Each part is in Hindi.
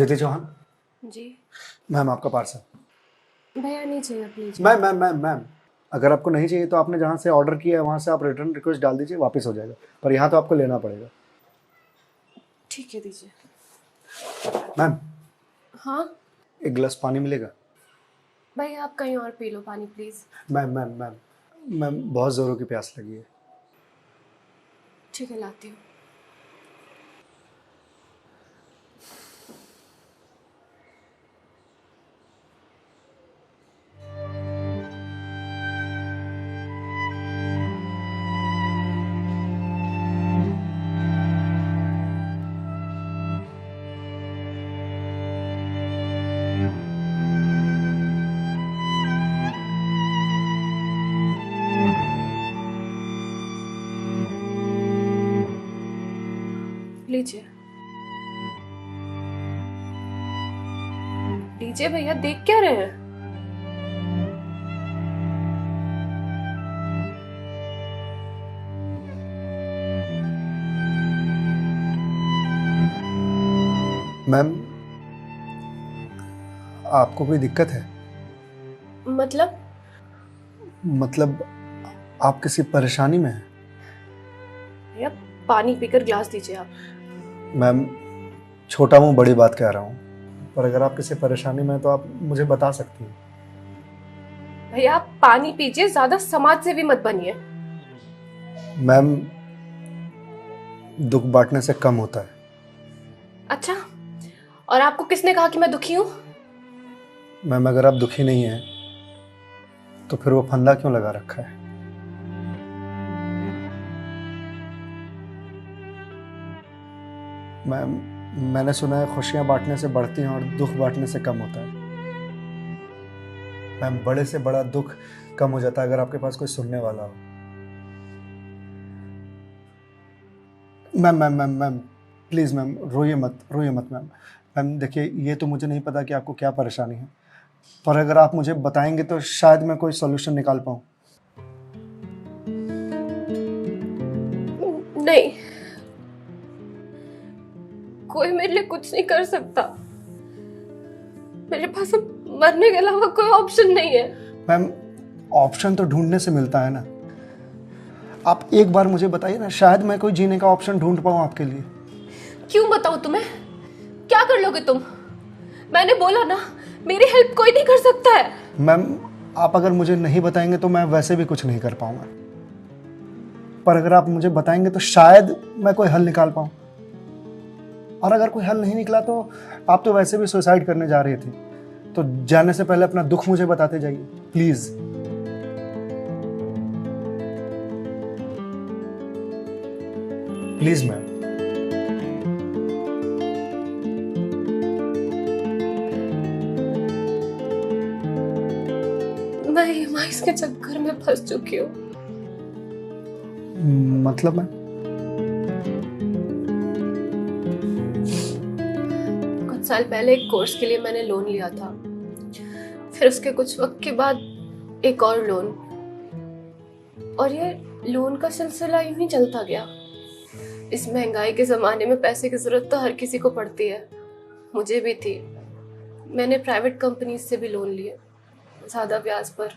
कृति चौहान। जी मैम आपका पार्सल। भैया नहीं चाहिए प्लीज। मैम अगर आपको नहीं चाहिए तो आपने जहाँ से ऑर्डर किया है वहाँ से आप रिटर्न रिक्वेस्ट डाल दीजिए, वापस हो जाएगा, पर यहाँ तो आपको लेना पड़ेगा। ठीक है दीजिए। मैम हाँ एक गिलास पानी मिलेगा? भैया आप कहीं और पी लो पानी प्लीज। मैम बहुत ज़ोरों की प्यास लगी है। ठीक है लाती हूँ। लीजिए लीजिए भैया, देख क्या रहे हैं? मैम आपको कोई दिक्कत है? मतलब आप किसी परेशानी में हैं? भैया पानी पीकर ग्लास दीजिए आप। मैम छोटा मुंह बड़ी बात कह रहा हूँ, पर अगर आप किसी परेशानी में हैं तो आप मुझे बता सकती हैं। भैया आप पानी पीजिए, ज्यादा समाज से भी मत बनिए। मैम दुख बांटने से कम होता है। अच्छा, और आपको किसने कहा कि मैं दुखी हूँ? मैम अगर आप दुखी नहीं हैं तो फिर वो फंदा क्यों लगा रखा है? मैम मैंने सुना है खुशियां बांटने से बढ़ती हैं और दुख बांटने से कम होता है। मैम बड़े से बड़ा दुख कम हो जाता है अगर आपके पास कोई सुनने वाला हो। मैम प्लीज़ मैम रोइए मत मैम। मैम देखिए ये तो मुझे नहीं पता कि आपको क्या परेशानी है, पर अगर आप मुझे बताएंगे तो शायद मैं कोई सॉल्यूशन निकाल पाऊँ। नहीं, कोई मेरे लिए कुछ नहीं कर सकता। मेरे पास अब मरने के अलावा कोई ऑप्शन नहीं है। मैम ऑप्शन तो ढूंढने से मिलता है ना। आप एक बार मुझे बताइए ना, शायद मैं कोई जीने का ऑप्शन ढूंढ पाऊँ आपके लिए। क्यों बताऊं तुम्हें? क्या कर लोगे तुम? मैंने बोला ना, मेरी हेल्प कोई नहीं कर सकता है। मैम आप अगर मुझे नहीं बताएंगे तो मैं वैसे भी कुछ नहीं कर पाऊंगा, पर अगर आप मुझे बताएंगे तो शायद मैं कोई हल निकाल पाऊं। और अगर कोई हल नहीं निकला तो आप तो वैसे भी सुसाइड करने जा रही थी, तो जाने से पहले अपना दुख मुझे बताते जाइए प्लीज। Please ma'am. मैं ईएमआईज़ के चक्कर में फंस चुकी हूँ। मतलब मैम? कुछ साल पहले एक कोर्स के लिए मैंने लोन लिया था, फिर उसके कुछ वक्त के बाद एक और लोन, और ये लोन का सिलसिला यूं ही चलता गया। इस महंगाई के जमाने में पैसे की जरूरत तो हर किसी को पड़ती है, मुझे भी थी। मैंने प्राइवेट कंपनी से भी लोन लिए, ज्यादा ब्याज पर,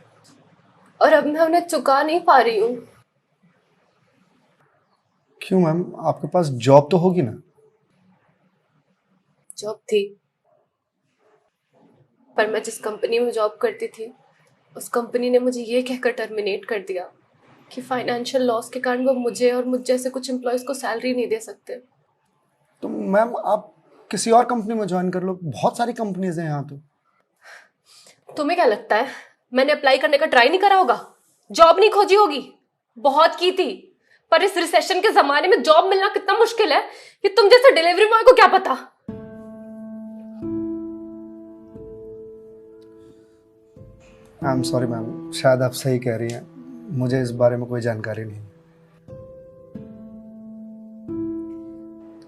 और अब मैं उन्हें चुका नहीं पा रही हूँ। क्यों मैम, आपके पास जॉब तो होगी ना? जॉब थी, पर मैं जिस कंपनी में जॉब करती थी उस कंपनी ने मुझे ये कहकर टर्मिनेट कर दिया कि फाइनेंशियल लॉस के कारण वो मुझे और मुझ जैसे कुछ एम्प्लॉयज को सैलरी नहीं दे सकते। तो मैम आप किसी और कंपनी में ज्वाइन कर लो, बहुत सारी कंपनीज हैं यहाँ तो। तुम्हें क्या लगता है मैंने अप्लाई करने का ट्राई नहीं करा होगा? जॉब नहीं खोजी होगी? बहुत की थी, पर इस रिसेशन के जमाने में जॉब मिलना कितना मुश्किल है कि तुम जैसे डिलीवरी बॉय को क्या पता। आई एम सॉरी मैम, शायद आप सही कह रही हैं, मुझे इस बारे में कोई जानकारी नहीं।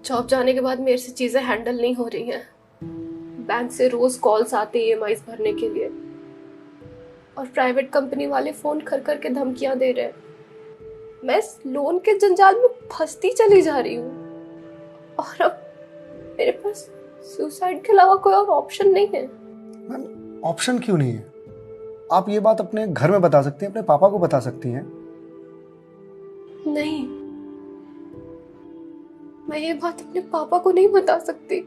जॉब जाने के बाद मेरे से चीजें हैंडल नहीं हो रही हैं। बैंक से रोज कॉल्स आते ईएमआईज़ भरने के लिए, और प्राइवेट कंपनी वाले फोन कर करके धमकियां दे रहे हैं। मैं इस लोन के जंजाल में फंसती चली जा रही हूँ, और अब मेरे पास सुसाइड के अलावा कोई और ऑप्शन नहीं है। मैम ऑप्शन क्यों नहीं है? आप ये बात अपने घर में बता सकती हैं, अपने पापा को बता सकती हैं। नहीं, मैं ये बात अपने पापा को नहीं बता सकती।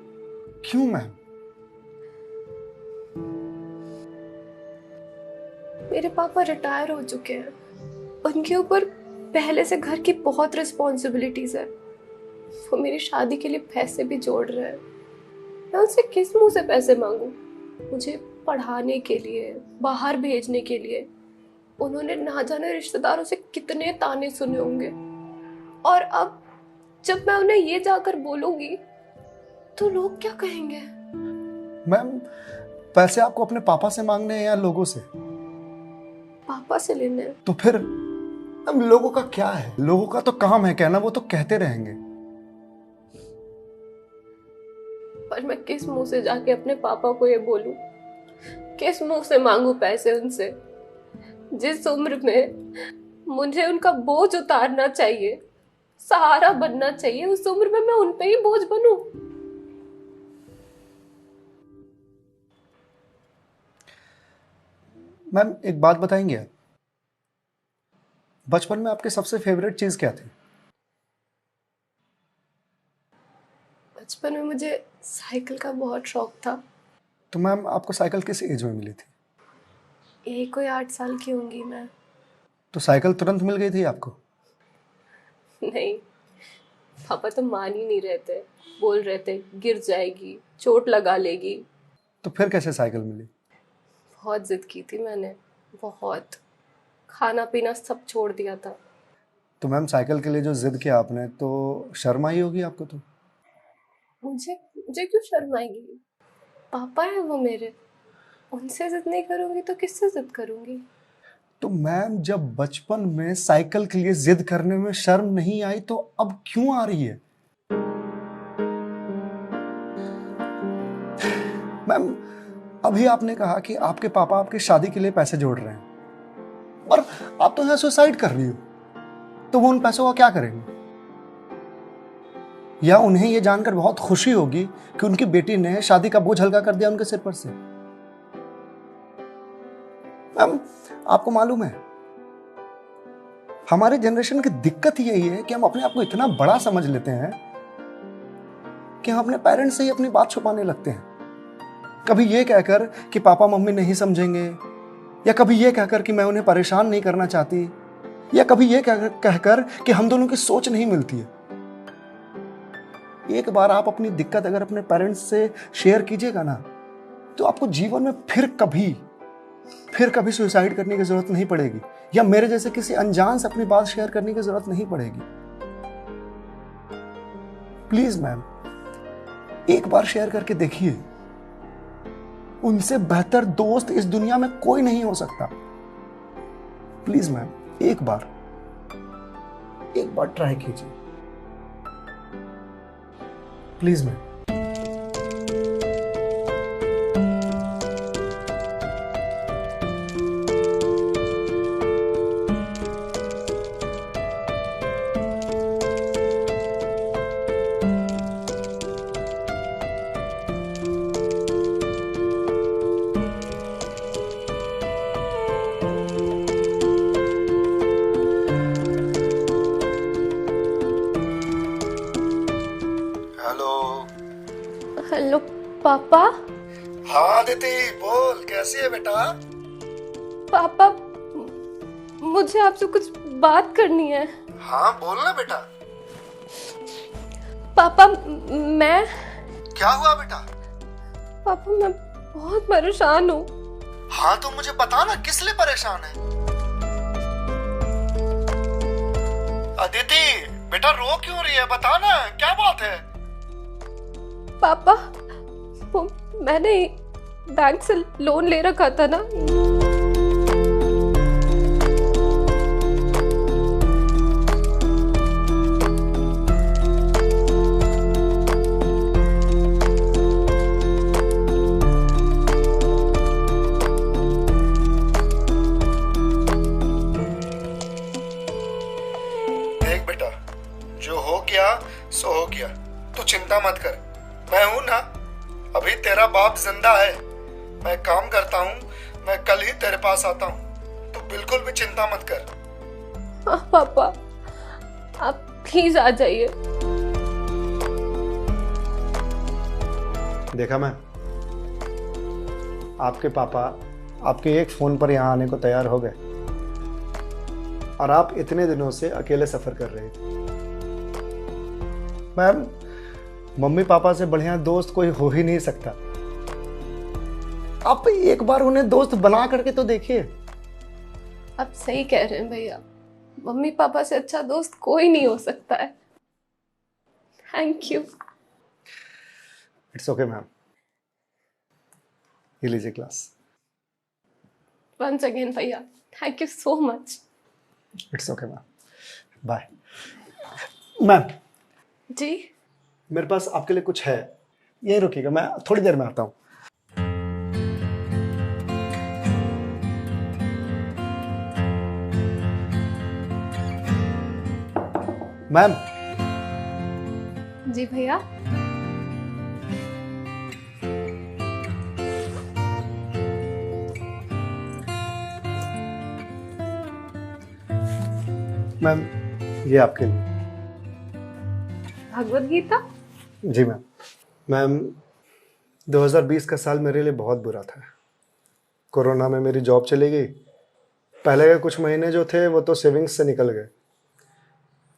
क्यों मैम? मेरे पापा रिटायर हो चुके हैं, उनके ऊपर पहले से घर की बहुत रिस्पॉन्सिबिलिटीज है। वो मेरी शादी के लिए पैसे भी जोड़ रहे हैं। मैं उनसे किस मुंह से पैसे मांगू? मुझे पढ़ाने के लिए, बाहर भेजने के लिए उन्होंने ना जाने रिश्तेदारों से कितने ताने सुने होंगे। और अब जब मैं उन्हें ये जाकर बोलूंगी तो लोग क्या कहेंगे? मैम पैसे आपको अपने पापा से मांगने हैं या लोगों से? पापा से लेने हैं। तो फिर अब लोगों का क्या है? लोगों का तो काम है कहना, वो तो कहते रहेंगे। पर मैं किस मुंह से जाके अपने पापा को ये बोलूं? किस मुंह से मांगू पैसे उनसे? जिस उम्र में मुझे उनका बोझ उतारना चाहिए, सहारा बनना चाहिए, उस उम्र में मैं उन पे ही बोझ बनूं? मैम एक बात बताएंगे आप, बचपन में आपके सबसे फेवरेट चीज क्या थी? बचपन में मुझे साइकिल का बहुत शौक था। तो मैम आपको साइकिल किस एज में मिली थी? यही कोई 8 साल की होंगी मैं। तो साइकिल तुरंत मिल गई थी आपको? नहीं, पापा तो मान ही नहीं रहे थे। बोल रहे थे गिर जाएगी, चोट लगा लेगी। तो फिर कैसे साइकिल मिली? बहुत जिद की थी मैंने, बहुत। खाना पीना सब छोड़ दिया था। तो मैम साइकिल के लिए जो जिद किया आपने, तो शर्म आई होगी आपको? तो मुझे मुझे क्यों शर्म आएगी? पापा है वो मेरे, उनसे जिद नहीं करूंगी तो किससे जिद करूंगी? तो मैम जब बचपन में साइकिल के लिए जिद करने में शर्म नहीं आई तो अब क्यों आ रही है? मैम अभी आपने कहा कि आपके पापा आपकी शादी के लिए पैसे जोड़ रहे हैं, और आप तो यहां सुसाइड कर रही हो, तो वो उन पैसों का क्या करेंगे? या उन्हें यह जानकर बहुत खुशी होगी कि उनकी बेटी ने शादी का बोझ हल्का कर दिया उनके सिर पर से। मैम आपको मालूम है, हमारे जनरेशन की दिक्कत यही है कि हम अपने आप को इतना बड़ा समझ लेते हैं कि हम अपने पेरेंट्स से ही अपनी बात छुपाने लगते हैं। कभी ये कहकर कि पापा मम्मी नहीं समझेंगे, या कभी ये कहकर कि मैं उन्हें परेशान नहीं करना चाहती, या कभी ये कहकर कि हम दोनों की सोच नहीं मिलती है। एक बार आप अपनी दिक्कत अगर अपने पेरेंट्स से शेयर कीजिएगा ना, तो आपको जीवन में फिर कभी सुसाइड करने की जरूरत नहीं पड़ेगी, या मेरे जैसे किसी अनजान से अपनी बात शेयर करने की जरूरत नहीं पड़ेगी। प्लीज मैम एक बार शेयर करके देखिए। उनसे बेहतर दोस्त इस दुनिया में कोई नहीं हो सकता। प्लीज मैम एक बार ट्राई कीजिए, प्लीज मैम। हेलो पापा। हाँ अदिति बोल, कैसी है बेटा? पापा मुझे आपसे कुछ बात करनी है। हाँ बोल ना बेटा। पापा मैं क्या हुआ बेटा? पापा मैं बहुत परेशान हूँ। हाँ तो मुझे बता ना, किस लिए परेशान है? अदिति बेटा रो क्यों रही है, बता ना क्या बात है? पापा वो मैंने बैंक से लोन ले रखा था ना, देख बेटा, जो हो गया सो हो गया, तू चिंता मत कर, मैं हूं ना, काम करता हूँ, मैं कल ही तेरे पास आता हूँ, तो बिल्कुल भी चिंता मत कर। हाँ पापा, आप प्लीज आ जाइए। देखा मैं, आपके पापा आपके एक फोन पर यहाँ आने को तैयार हो गए और आप इतने दिनों से अकेले सफर कर रहे थे। मैम, मम्मी पापा से बढ़िया दोस्त कोई हो ही नहीं सकता। आप एक बार उन्हें दोस्त बना करके तो देखिए। आप सही कह रहे हैं भैया, मम्मी पापा से अच्छा दोस्त कोई नहीं हो सकता है। Thank you. It's okay ma'am, ये लीजिए क्लास। वंस अगेन भैया, thank you so much. It's okay ma'am, bye. Ma'am, जी? मेरे पास आपके लिए कुछ है, यहीं रुकिएगा, मैं थोड़ी देर में आता हूँ। मैम। जी भैया। मैम, ये आपके लिए। भगवत गीता? जी मैम। मैम, 2020 का साल मेरे लिए बहुत बुरा था। कोरोना में मेरी जॉब चली गई। पहले के कुछ महीने जो थे वो तो सेविंग्स से निकल गए,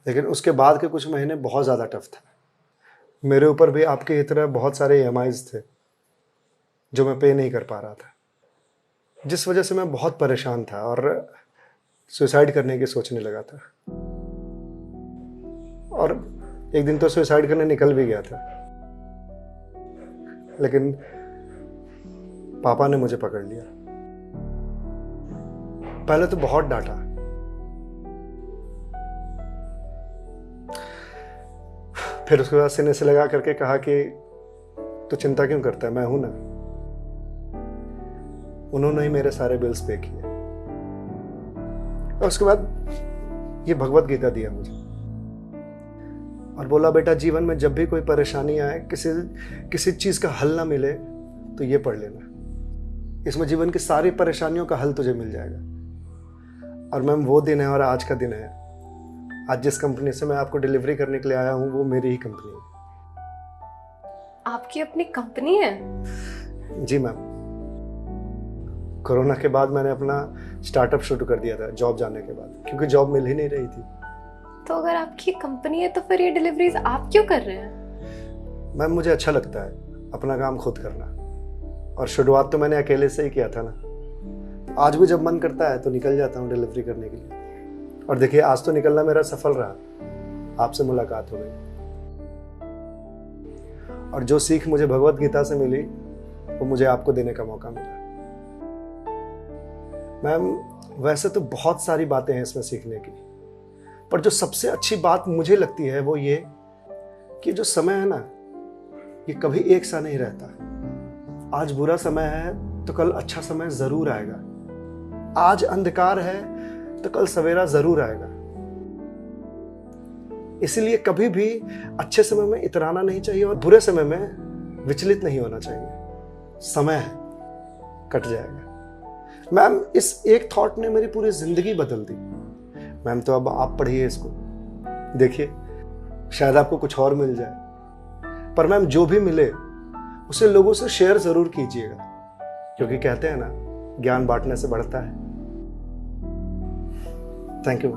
लेकिन उसके बाद के कुछ महीने बहुत ज़्यादा टफ था। मेरे ऊपर भी आपके ही तरह बहुत सारे EMIs थे जो मैं पे नहीं कर पा रहा था, जिस वजह से मैं बहुत परेशान था और सुसाइड करने की सोचने लगा था। और एक दिन तो सुसाइड करने निकल भी गया था, लेकिन पापा ने मुझे पकड़ लिया। पहले तो बहुत डांटा, फिर उसके बाद सीने से लगा करके कहा कि तू चिंता क्यों करता है, मैं हूं ना। उन्होंने ही मेरे सारे बिल्स पे किए और उसके बाद ये भगवत गीता दिया मुझे और बोला, बेटा जीवन में जब भी कोई परेशानी आए, किसी चीज का हल ना मिले तो ये पढ़ लेना। इसमें जीवन की सारी परेशानियों का हल तुझे मिल जाएगा। और मैम, वो दिन है और आज का दिन है। आज जिस कंपनी से मैं आपको डिलीवरी करने के लिए आया हूं वो मेरी ही कंपनी है। आपकी अपनी कंपनी है? जी मैम। कोरोना के बाद मैंने अपना स्टार्टअप शुरू कर दिया था जॉब जाने के बाद, क्योंकि जॉब मिल ही नहीं रही थी। तो अगर आपकी कंपनी है तो फिर ये डिलीवरीज आप क्यों कर रहे हैं? मैम, मुझे अच्छा लगता है अपना काम खुद करना, और शुरुआत तो मैंने अकेले से ही किया था ना। आज भी जब मन करता है तो निकल जाता हूँ डिलीवरी करने के लिए। और देखिए, आज तो निकलना मेरा सफल रहा, आपसे मुलाकात हो गई। और जो सीख मुझे भगवत गीता से मिली वो मुझे आपको देने का मौका मिला। मैम, वैसे तो बहुत सारी बातें हैं इसमें सीखने की, पर जो सबसे अच्छी बात मुझे लगती है वो ये कि जो समय है ना, ये कभी एक सा नहीं रहता। आज बुरा समय है तो कल अच्छा समय जरूर आएगा। आज अंधकार है तो कल सवेरा जरूर आएगा। इसलिए कभी भी अच्छे समय में इतराना नहीं चाहिए और बुरे समय में विचलित नहीं होना चाहिए। समय है, कट जाएगा। मैम, इस एक थॉट ने मेरी पूरी जिंदगी बदल दी। मैम, तो अब आप पढ़िए इसको, देखिए शायद आपको कुछ और मिल जाए। पर मैम, जो भी मिले उसे लोगों से शेयर जरूर कीजिएगा, क्योंकि कहते हैं ना, ज्ञान बांटने से बढ़ता है। Thank you.